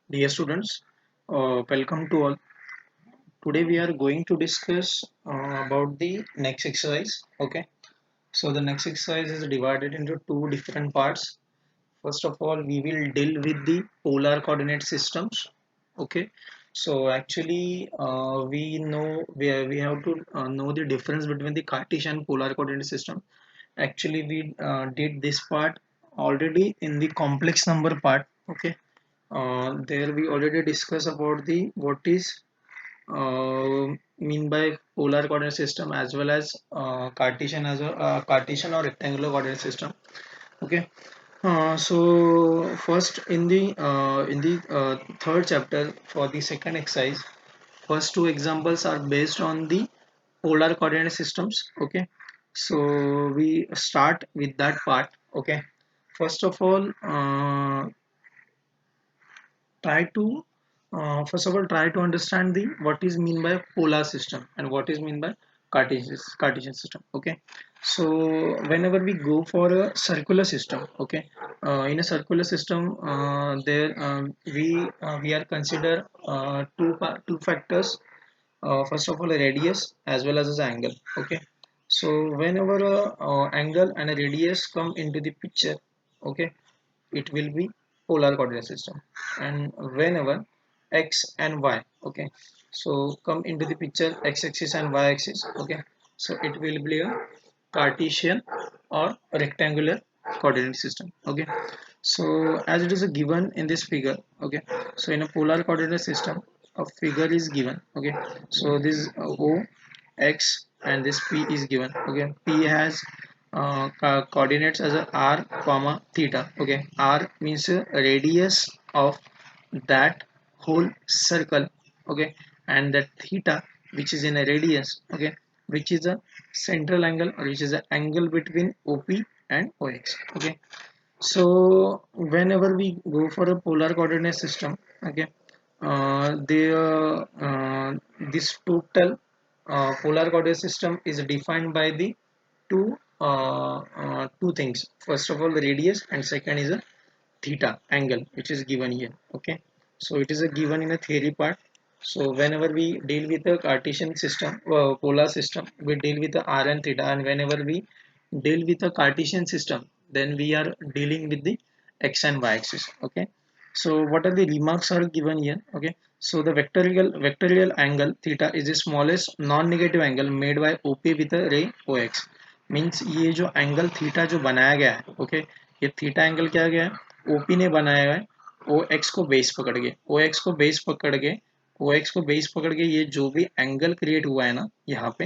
Dear students, welcome to all. Today we are going to discuss about the next exercise. Okay, so the next exercise is divided into two different parts. First of all, we will deal with the polar coordinate systems. Okay, so actually we have to know the difference between the Cartesian polar coordinate system. Actually, we did this part already in the complex number part. Okay, there we already discussed about the what is mean by polar coordinate system as well as Cartesian as a Cartesian or rectangular coordinate system. Okay, so first in the third chapter for the second exercise, first two examples are based on the polar coordinate systems. Okay, so we start with that part. Okay, first of all, try to first of all try to understand the what is mean by polar system and what is mean by Cartesian system. Okay, so whenever we go for a circular system, okay, in a circular system, there we are consider two factors. First of all, a radius as well as angle. Okay, so whenever a angle and a radius come into the picture, okay, it will be polar coordinate system. And whenever x and y, okay, so come into the picture, x-axis and y-axis, okay, so it will be a Cartesian or rectangular coordinate system. Okay, so as it is a given in this figure, okay, so in a polar coordinate system a figure is given. Okay, so this o x and this p is given. Okay, p has coordinates as a r comma theta. Okay, r means a radius of that whole circle. Okay, and that theta which is in a radius, okay, which is a central angle or which is the angle between op and ox. Okay, so whenever we go for a polar coordinate system, okay, this total polar coordinate system is defined by the two things. First of all, the radius, and second is a theta angle, which is given here. Okay, so it is a given in a theory part. So whenever we deal with the Cartesian system, polar system, we deal with the r and theta, and whenever we deal with a Cartesian system, then we are dealing with the x and y axis. Okay, so what are the remarks are given here? Okay, so the vectorial angle theta is the smallest non-negative angle made by OP with a ray OX. Means ये जो angle theta जो बनाया गया है, okay, ये theta angle क्या गया है, ओपी ने बनाया है ओ एक्स को बेस पकड़ के, ओ एक्स को बेस पकड़ के, ओ एक्स को बेस पकड़ के ये जो भी एंगल क्रिएट हुआ है ना यहाँ पे,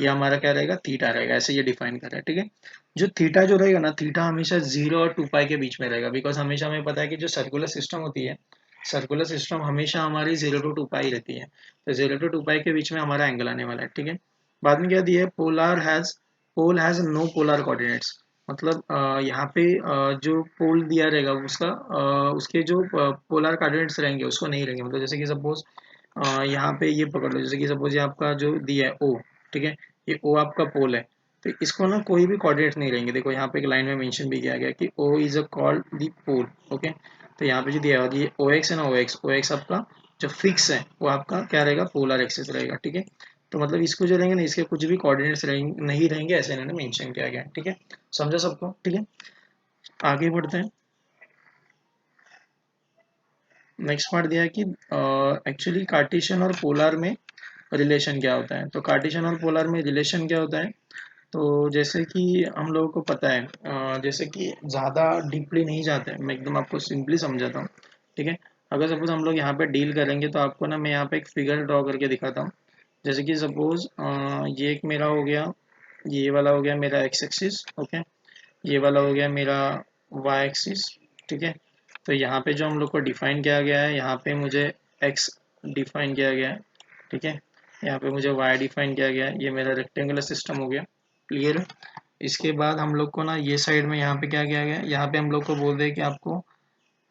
ये हमारा क्या रहेगा, थीटा रहेगा। ऐसे ये डिफाइन कर रहा है। ठीक है, जो थीटा जो रहेगा ना, थीटा हमेशा 0 और 2 पाई के बीच में रहेगा, बिकॉज हमेशा हमें पता है कि जो सर्कुलर सिस्टम होती है, सर्कुलर सिस्टम हमेशा हमारी 0 to 2 पाई रहती है, तो 0 to 2 पाई के बीच में हमारा एंगल आने वाला है। ठीक है, बाद में क्या दिया है, पोल हैज नो पोलर कोऑर्डिनेट्स। मतलब यहाँ पे जो पोल दिया रहेगा उसका उसके जो पोलर कोऑर्डिनेट्स रहेंगे उसको नहीं रहेंगे। मतलब जैसे कि सपोज यहाँ पे ये पकड़ लो, जैसे कि सपोज ये आपका जो दिया है ओ, ठीक है, ये ओ आपका पोल है, तो इसको ना कोई भी कोऑर्डिनेट्स नहीं रहेंगे। देखो यहाँ पे एक लाइन में मेंशन भी किया गया कि O is a called the pole. Okay, तो यहाँ पे जो दिया हुआ ये ओ एक्स है ना, ओ एक्स आपका जो फिक्स है वो आपका क्या रहेगा, पोलर एक्सिस रहेगा। ठीक है, तो मतलब इसको जो रहेंगे ना, इसके कुछ भी कोऑर्डिनेट्स नहीं रहेंगे, ऐसे इन्होंने मेंशन किया गया है। ठीक है, समझा सबको? ठीक है, आगे बढ़ते हैं। नेक्स्ट पार्ट दिया है कि एक्चुअली कार्टेशियन और पोलर में रिलेशन क्या होता है। तो कार्टेशियन और पोलर में रिलेशन क्या होता है, तो जैसे कि हम लोगों को पता है, जैसे कि ज़्यादा डीपली नहीं जाते हैं, मैं एकदम आपको सिंपली समझाता हूँ। ठीक है, अगर सपोज हम लोग यहाँ पे डील करेंगे तो आपको ना मैं यहाँ पे एक फिगर ड्रॉ करके दिखाता हूँ। जैसे कि सपोज ये एक मेरा हो गया, ये वाला हो गया मेरा एक्स एक्सिस। ओके, ये वाला हो गया मेरा वाई एक्सिस। ठीक है, तो यहाँ पे जो हम लोग को डिफाइन किया गया है, यहाँ पे मुझे एक्स डिफाइन किया गया है। ठीक है, यहाँ पे मुझे वाई डिफाइन किया गया है। ये मेरा रेक्टेंगुलर सिस्टम हो गया। क्लियर है? इसके बाद हम लोग को ना ये साइड में यहाँ पे क्या किया गया है, यहाँ पे हम लोग को बोल दे कि आपको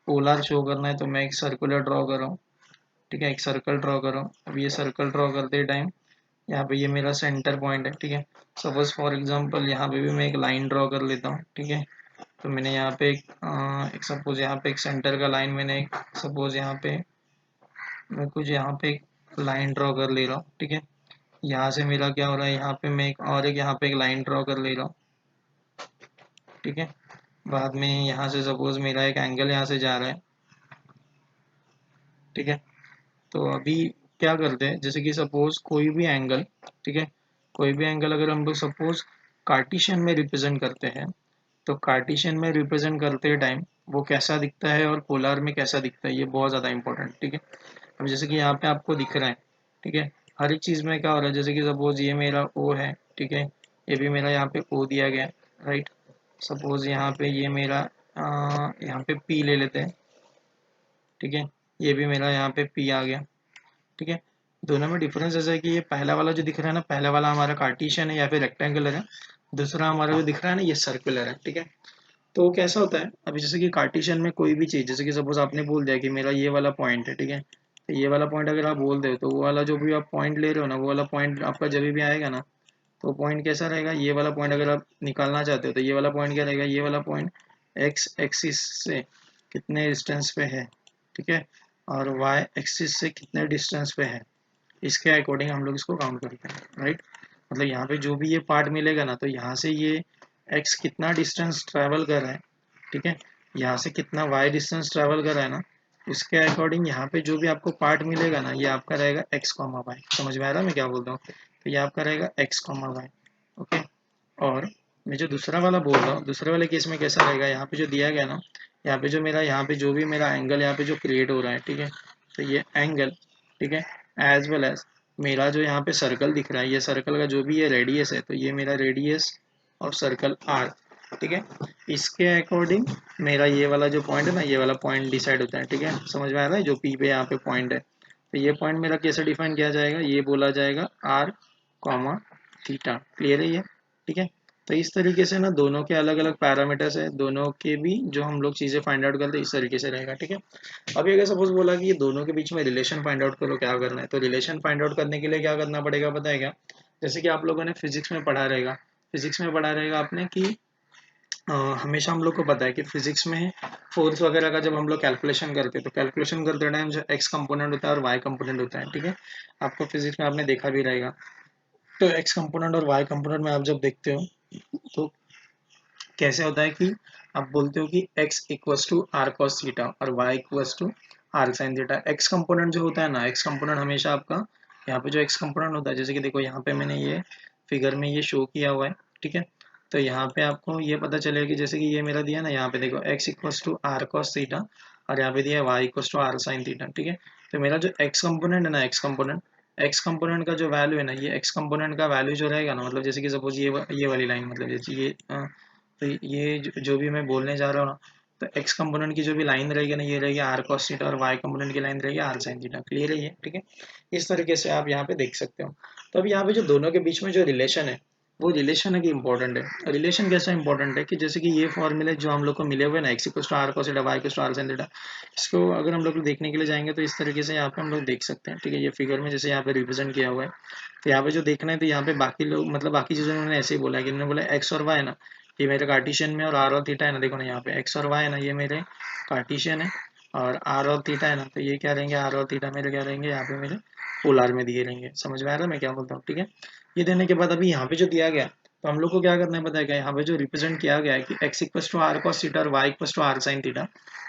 पोलर शो करना है, तो मैं एक सर्कुलर ड्रॉ कर रहा हूँ। ठीक है, एक सर्कल ड्रॉ कर रहा हूँ। अब ये सर्कल ड्रॉ करते टाइम यहाँ पे ये मेरा सेंटर पॉइंट है। ठीक है, सपोज फॉर एग्जांपल यहाँ पे भी मैं एक लाइन ड्रॉ कर लेता हूँ। ठीक है, तो मैंने यहाँ पे एक सपोज यहाँ पे एक सेंटर का लाइन मैंने एक सपोज यहाँ पे मैं कुछ यहाँ पे एक लाइन ड्रॉ कर ले रहा हूँ, ठीक है। यहाँ से मेरा क्या हो रहा है, यहाँ पे मैं एक यहाँ पे एक लाइन ड्रॉ कर ले रहा हूँ, ठीक है। बाद में यहाँ से सपोज मेरा एक एंगल यहाँ से जा रहा है, ठीक है। तो अभी क्या करते हैं, जैसे कि सपोज कोई भी एंगल, ठीक है, कोई भी एंगल अगर हम लोग सपोज कार्टेशियन में रिप्रेजेंट करते हैं, तो कार्टेशियन में रिप्रेजेंट करते टाइम वो कैसा दिखता है और पोलर में कैसा दिखता है, ये बहुत ज़्यादा इंपॉर्टेंट, ठीक है। अब जैसे कि यहाँ पे आपको दिख रहा है, ठीक है, हर एक चीज़ में क्या हो रहा है, जैसे कि सपोज ये मेरा ओ है, ठीक है, ये भी मेरा यहाँ पे ओ दिया गया है, राइट। सपोज यहाँ पे ये मेरा यहाँ पे पी ले लेते हैं, ठीक है, ये भी मेरा यहाँ पे पी आ गया, ठीक है। दोनों में डिफरेंस ऐसा है कि ये पहला वाला जो दिख रहा है ना, पहला वाला हमारा कार्टेशियन है या फिर रेक्टेंगुलर है, दूसरा हमारा जो दिख रहा है ना ये सर्कुलर है, ठीक है। तो कैसा होता है, अभी जैसे कि कार्टेशियन में कोई भी चीज़, जैसे कि सपोज आपने बोल दिया कि मेरा ये वाला पॉइंट है, ठीक है, तो ये वाला पॉइंट अगर आप बोल दे तो वो वाला जो भी आप पॉइंट ले रहे हो ना, वो वाला पॉइंट आपका जब भी आएगा ना, तो पॉइंट कैसा रहेगा, ये वाला पॉइंट अगर आप निकालना चाहते हो तो ये वाला पॉइंट क्या रहेगा, ये वाला पॉइंट एक्स एक्सिस से कितने डिस्टेंस पे है, ठीक है, और वाई एक्सिस से कितने डिस्टेंस पे है, इसके अकॉर्डिंग हम लोग इसको काउंट करते हैं, राइट। मतलब यहाँ पे जो भी ये पार्ट मिलेगा ना, तो यहाँ से ये x कितना डिस्टेंस ट्रैवल कर रहा है, ठीक है, यहाँ से कितना y डिस्टेंस ट्रैवल कर रहा है ना, उसके अकॉर्डिंग यहाँ पे जो भी आपको पार्ट मिलेगा ना, ये आपका रहेगा x, y। समझ में आ रहा है मैं क्या बोलता हूँ, तो ये आपका रहेगा x, y, ओके। और मैं जो दूसरा वाला बोल रहा हूँ, दूसरे वाले केस में कैसा रहेगा, यहाँ पे जो दिया गया ना, यहाँ पे जो मेरा यहाँ पे जो भी मेरा एंगल यहाँ पे जो क्रिएट हो रहा है, ठीक है, तो ये एंगल, ठीक है, एज वेल एज मेरा जो यहाँ पे सर्कल दिख रहा है, ये सर्कल का जो भी ये रेडियस है, तो ये मेरा रेडियस और सर्कल आर, ठीक है, इसके अकॉर्डिंग मेरा ये वाला जो पॉइंट है ना, ये वाला पॉइंट डिसाइड होता है, ठीक है। समझ में आ रहा है, जो पी पे यहाँ पे पॉइंट है, तो ये पॉइंट मेरा कैसे डिफाइन किया जाएगा, ये बोला जाएगा आर कॉमा थीटा। क्लियर है ये, ठीक है। तो इस तरीके से ना दोनों के अलग अलग पैरामीटर्स है, दोनों के भी जो हम लोग चीज़ें फाइंड आउट करते हैं इस तरीके से रहेगा, ठीक है। अभी अगर सपोज बोला कि ये दोनों के बीच में रिलेशन फाइंड आउट करो, क्या करना है, तो रिलेशन फाइंड आउट करने के लिए क्या करना पड़ेगा पता है क्या, जैसे कि आप लोगों ने फिजिक्स में पढ़ा रहेगा, फिजिक्स में पढ़ा रहेगा आपने कि हमेशा हम लोग को पता है कि फिजिक्स में फोर्स वगैरह का जब हम लोग कैलकुलेशन करते हैं, तो कैलकुलेशन करते टाइम जो एक्स कंपोनेंट होता है और वाई कंपोनेंट होता है, ठीक है। आपको फिजिक्स में आपने देखा भी रहेगा, तो एक्स कंपोनेंट और वाई कंपोनेंट में आप जब देखते हो तो कैसे होता है कि आप बोलते हो कि x equals to r cos theta और y equals to r sign theta. X component जो होता है ना, एक्स कंपोनेंट हमेशा आपका यहाँ पे जो एक्स कंपोनेंट होता है, जैसे कि देखो यहाँ पे मैंने ये फिगर में ये शो किया हुआ है, ठीक है। तो यहाँ पे आपको ये पता चलेगा कि जैसे कि ये मेरा दिया ना, यहाँ पे देखो x equals to r cos theta और यहाँ पे दिया है y equals to r sign theta, ठीक है। तो मेरा जो एक्स कंपोनेंट है ना, एक्स कंपोनेंट का जो वैल्यू है ना, ये एक्स कंपोनेंट का वैल्यू जो रहेगा ना, मतलब जैसे कि सपोज ये वाली लाइन, मतलब जैसे ये तो ये जो भी मैं बोलने जा रहा हूँ ना, तो एक्स कंपोनेंट की जो भी लाइन रहेगी ना, ये रहेगी आर कॉस थीटा और वाई कंपोनेंट की लाइन रहेगी आर साइन थीटा। क्लियर है ये, ठीक है। इस तरीके से आप यहाँ पे देख सकते हो। तो अब यहाँ पे जो दोनों के बीच में जो रिलेशन है, वो रिलेशन है कि इंपॉर्टेंट है। रिलेशन कैसा इंपॉर्टेंट है कि जैसे कि ये फॉर्मूले जो हम लोग को मिले हुए ना, x equal to r cos theta, y equal to r sign theta, इसको अगर हम लोग देखने के लिए जाएंगे तो इस तरीके से यहाँ पे हम लोग देख सकते हैं, ठीक है। ये फिगर में जैसे यहाँ पे रिप्रेजेंट किया हुआ है, तो यहाँ पे जो देखना है, तो यहाँ पे बाकी लोग मतलब बाकी चीज़ों उन्होंने ऐसे ही बोला है कि उन्होंने बोला एक्स और वाई ना, ये मेरे कार्टेशियन में, और आर और थीटा है ना, देखो ना यहाँ पे एक्स और वाई है ना, ये मेरे कार्टेशियन है, और आर और थीटा है ना, तो ये क्या रहेंगे, आर और थीटा मेरे क्या रहेंगे, यहाँ पे मेरे पोलर में दिए रहेंगे। समझ में आ रहा है मैं क्या बोलता हूँ, ठीक है। ये देने के बाद अभी यहाँ पे जो दिया गया, तो हम लोग को क्या करना है पता है क्या, यहाँ पे जो रिप्रेजेंट किया गया है कि x equals to r cos theta और y equals to r sign theta,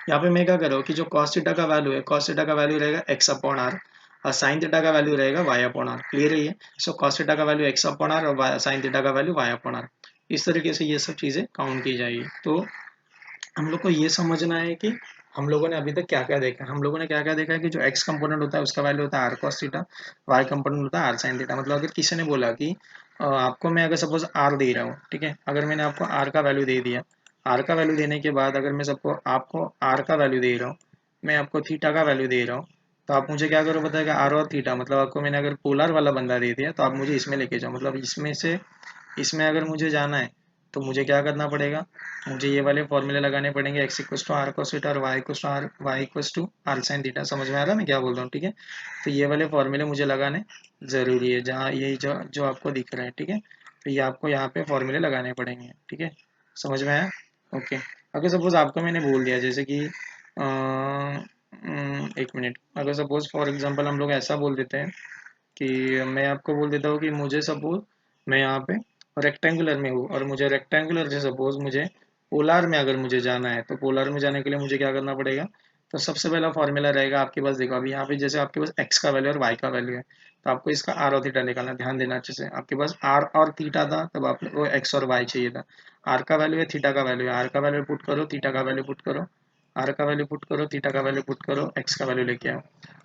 यहाँ पे मैं क्या कर रहा हूँ कि जो कॉस थीटा का वैल्यू है, कॉस थीटा का वैल्यू रहेगा एक्स अपॉन आर और साइन थीटा का वैल्यू रहेगा वाई अपॉन आर। क्लियर है ये। सो कॉस थीटा का वैल्यू एक्स अपॉन आर और साइन थीटा का वैल्यू वाई अपॉन आर। इस तरीके से ये सब चीज़ें काउंट की जाएगी। तो हम लोग को ये समझना है कि हम लोगों ने अभी तक क्या क्या देखा है। हम लोगों ने क्या क्या देखा है कि जो एक्स कंपोनेंट होता है उसका वैल्यू होता है r cos theta, y component होता है आर साइन थीटा। मतलब अगर किसी ने बोला कि आपको मैं अगर सपोज आर दे रहा हूँ, ठीक है, अगर मैंने आपको आर का वैल्यू दे दिया, आर का वैल्यू देने के बाद अगर मैं सबको आपको आर का वैल्यू दे रहा हूँ, मैं आपको थीटा का वैल्यू दे रहा हूँ, तो आप मुझे क्या करो बताएगा, आर और थीटा, मतलब आपको मैंने अगर पोलर वाला बंदा दे दिया तो आप मुझे इसमें लेके जाओ, मतलब इसमें से इसमें अगर मुझे जाना है तो मुझे क्या करना पड़ेगा, मुझे ये वाले फॉर्मूले लगाने पड़ेंगे, x equals to r cos theta और y equals to r sign theta. समझ में आ रहा है मैं क्या बोल रहा हूँ, ठीक है। तो ये वाले फॉर्मूले मुझे लगाने ज़रूरी है, जहाँ ये जो जो आपको दिख रहा है, ठीक है। तो ये आपको यहाँ पे फॉर्मूले लगाने पड़ेंगे, ठीक है। समझ में आया, ओके। अगर सपोज आपको मैंने बोल दिया जैसे कि एक मिनट, अगर सपोज फॉर एग्जांपल हम लोग ऐसा बोल देते हैं कि मैं आपको बोल देता हूँ कि मुझे सपोज मैं यहाँ पे रेक्टेंगुलर में हूँ और मुझे रेक्टेंगुलर से सपोज मुझे पोलार में अगर मुझे जाना है, तो पोलार में जाने के लिए मुझे क्या करना पड़ेगा। तो सबसे पहला फॉर्मूला रहेगा आपके पास, देखो अभी यहाँ पे जैसे आपके पास एक्स का वैल्यू और वाई का वैल्यू है, तो आपको इसका आर और थीटा निकालना, ध्यान देना अच्छे से। आपके पास आर और थीटा था, तब आपको एक्स और वाई चाहिए था। आर का वैल्यू है, थीटा का वैल्यू है, आर का वैल्यू पुट करो, थीटा का वैल्यू पुट करो, आर का वैल्यू पुट करो, थीटा का वैल्यू पुट करो, एक्स का वैल्यू लेके आओ,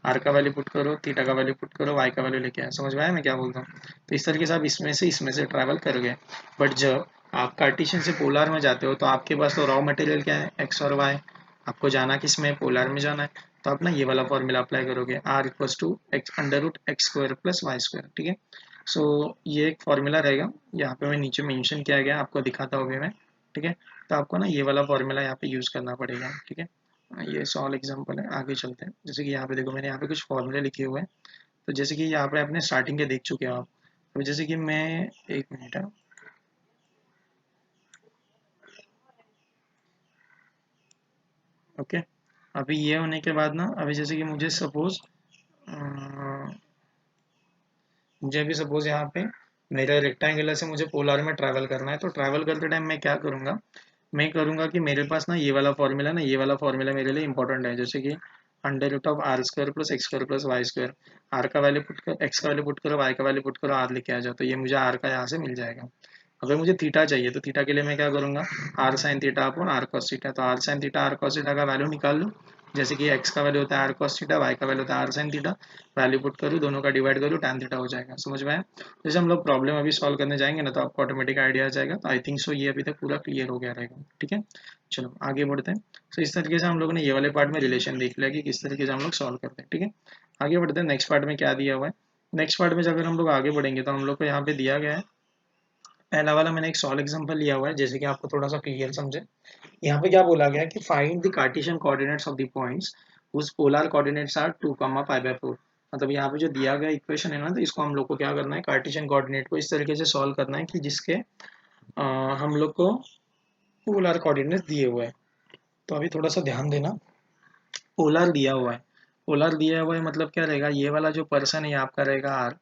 आर का वैल्यू पुट करो, थीटा का वैल्यू पुट करो, वाई का वैल्यू लेके आओ। समझ में आया मैं क्या बोलता हूँ। तो इस तरीके से आप इसमें से ट्रैवल करोगे। बट जब आप कार्टेशियन से पोलर में जाते हो, तो आपके पास तो रॉ मटेरियल क्या है, एक्स और वाई। आपको जाना किस में, पोलर में जाना है, तो आप ना ये वाला फॉर्मूला अप्लाई करोगे, r equals to x under root x square plus y square. ठीक है, सो ये एक फॉर्मूला रहेगा, यहाँ पे मैं नीचे मेंशन किया गया, आपको दिखाता हूँ अभी मैं। ठीक है, तो आपको ना ये वाला फॉर्मूला यहाँ पे यूज़ करना पड़ेगा। ठीक है, ये सॉल्व एग्जांपल है, आगे चलते हैं। जैसे कि यहाँ पे देखो, मैंने यहाँ पे कुछ फॉर्मूले लिखे हुए हैं। तो जैसे कि यहाँ पे आपने स्टार्टिंग के देख चुके हो आप। तो जैसे कि मैं, एक मिनट है, ओके। अभी ये होने के बाद ना, अभी जैसे कि मुझे सपोज मुझे अभी सपोज यहाँ पे मेरे रेक्टेंगुलर से मुझे पोलर में ट्रैवल करना है, तो ट्रैवल करते टाइम मैं क्या करूँगा, मैं करूँगा कि मेरे पास ना ये वाला फॉर्मूला, ना ये वाला फॉर्मूला मेरे लिए इंपॉर्टेंट है। जैसे कि under root of r square plus x square plus y square. R का वैल्यू पुट कर, एक्स का वैल्यू पुट करो, वाई का वैल्यू पुट करो, आर लेके आ जाओ, तो ये मुझे आर का यहाँ से मिल जाएगा। अगर मुझे थीटा चाहिए, तो थीटा के लिए मैं क्या करूँगा, r sign theta upon r cos theta. तो r sign theta r cos theta का वैल्यू निकाल लूँ। जैसे कि एक्स का वैल्यू होता है आर कॉस थीटा, वाई का वैल्यू होता है r sign theta. Value put करूँ, दोनों का डिवाइड करूँ, tan थीटा हो जाएगा। समझ में आया। जैसे हम लोग प्रॉब्लम अभी सॉल्व करने जाएंगे ना, तो आपको ऑटोमेटिक आइडिया आ जाएगा। तो आई थिंक सो ये अभी तक पूरा क्लियर हो गया रहेगा। ठीक है, चलो आगे बढ़ते हैं। तो इस तरीके से हम लोगों ने ये वाले पार्ट में रिलेशन देख लिया कि किस तरीके से हम लोग सॉल्व करते हैं। ठीक है, आगे बढ़ते हैं। नेक्स्ट पार्ट में क्या दिया हुआ है, नेक्स्ट पार्ट में अगर हम लोग आगे बढ़ेंगे, तो हम लोग को यहाँ पे दिया गया है, पहला वाला मैंने एक सॉल्व एग्जांपल लिया हुआ है, जैसे कि आपको थोड़ा सा क्लियर समझे। यहाँ पे क्या बोला गया है कि find the Cartesian coordinates of the points whose polar coordinates are 2, मतलब यहाँ पे जो दिया गया इक्वेशन है ना, तो इसको हम लोग को क्या करना है, कार्टेशियन कोऑर्डिनेट को इस तरीके से सॉल्व करना है कि जिसके हम लोग को पोलर कोऑर्डिनेट्स दिए हुए हैं। तो अभी थोड़ा सा ध्यान देना, पोलर दिया हुआ है, पोलर दिया हुआ है मतलब क्या रहेगा, ये वाला जो पर्सन है आपका रहेगा आर।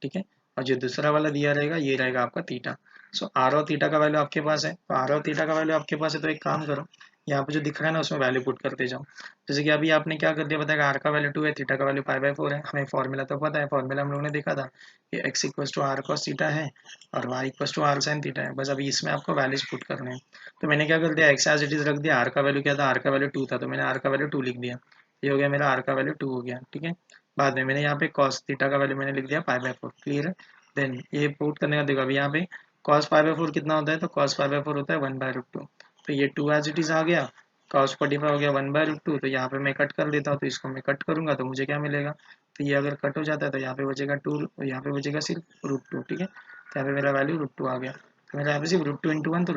ठीक है, और जो दूसरा वाला दिया रहेगा ये रहेगा आपका थीटा। सो आर और थीटा का वैल्यू आपके पास है, तो आर और थीटा का वैल्यू आपके पास है, तो एक काम करो, यहाँ पे जो दिख रहा है ना उसमें वैल्यू पुट करते जाओ। जैसे कि अभी आपने क्या कर दिया, बताया आर का वैल्यू 2 है, थीटा का वैल्यू π/4 है। हमें फॉर्मूला तो पता है, फॉर्मूला हम लोगों ने देखा था कि x equals to r cos theta है और y equals to r sign theta है। बस अभी इसमें आपको वैल्यूज पुट करने हैं। तो मैंने क्या कर दिया, एक्स एज इट इज रख दिया, आर का वैल्यू क्या था, आर का वैल्यू 2 था, तो मैंने आर का वैल्यू 2 लिख दिया। ये हो गया मेरा आर का वैल्यू 2 हो गया। ठीक है, बाद में मैंने यहाँ पे कॉस थीटा का वैल्यू मैंने लिख दिया π/4। क्लियर है। देन ये पुट करने का देखो, अभी यहाँ पे cos π/4 कितना होता है, तो cos π/4 होता है 1/√2। तो ये 2 एज इट इज आ गया, cos 45 हो गया 1/√2। तो यहाँ पे मैं कट कर देता हूँ, तो इसको मैं कट करूंगा तो मुझे क्या मिलेगा, तो ये अगर कट हो जाता है तो यहाँ पे बचेगा 2, यहाँ पे बचेगा सिर्फ √2। ठीक है, तो यहाँ पे मेरा वैल्यू √2 आ गया, तो मेरा यहाँ पे सिर्फ √2 × 1, तो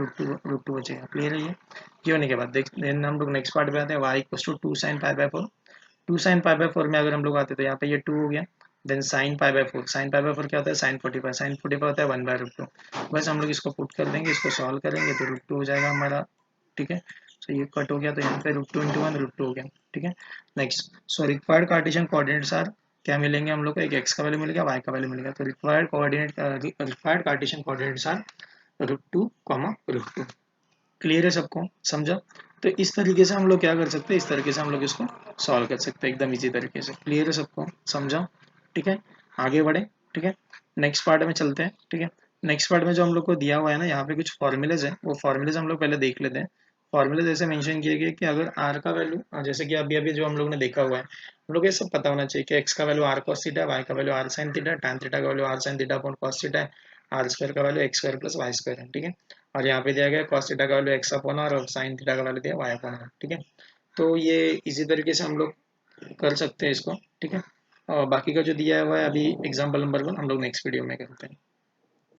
√2 बचेगा। क्लियर है ये होने के बाद देख, देन हम लोग नेक्स्ट पार्ट पे आते हैं, y equals to 2 sin π/4। 2 sin π/4 में अगर हम लोग आते हैं, तो यहाँ पे ये 2 हो गया। देन साइन π/4, साइन π/4 क्या होता है, साइन 45, साइन 45 होता है 1/√2। बस हम लोग इसको पुट कर देंगे, इसको सॉल्व करेंगे तो √2 हो जाएगा हमारा। ठीक है, तो ये कट हो गया, तो यहाँ पे √2 × 1 √2 हो गया। ठीक है, next, so required Cartesian coordinates are, क्या मिलेंगे हम लोग को, एक एक्स का वैल्यू मिलेगा, वाई का वैल्यू मिलेगा। तो required Cartesian coordinates are √2, √2। Clear है सबको, समझा। तो इस तरीके से हम लोग क्या कर सकते हैं, इस तरीके से हम लोग इसको सॉल्व कर सकते हैं एकदम इजी तरीके से। क्लियर है सबको, समझा। ठीक है, आगे बढ़े। ठीक है, नेक्स्ट पार्ट में चलते हैं। ठीक है, नेक्स्ट पार्ट में जो हम लोग को दिया हुआ है ना, यहाँ पे कुछ फॉर्मूलेज है, वो फॉर्मूलेज हम लोग पहले देख लेते हैं। फॉर्मूले जैसे मेंशन किए गए कि अगर आर का वैल्यू, जैसे कि अभी अभी जो हम लोग ने देखा हुआ है, हम लोग ये सब पता होना चाहिए कि एक्स का value r cos theta, y का value r sign theta, tan theta का value r sign theta upon cos theta है, आर स्क्वायर का value x square plus y square है। ठीक है, और यहाँ पे दिया गया cos थीटा का वैल्यू एक्स अपॉन आर और साइन थीटा का वैल्यू दिया वाई अपॉन आर। ठीक है, तो ये इसी तरीके से हम लोग कर सकते हैं इसको। ठीक है, और बाकी का जो दिया हुआ है अभी एग्जाम्पल नंबर 1 हम लोग नेक्स्ट वीडियो में करते हैं।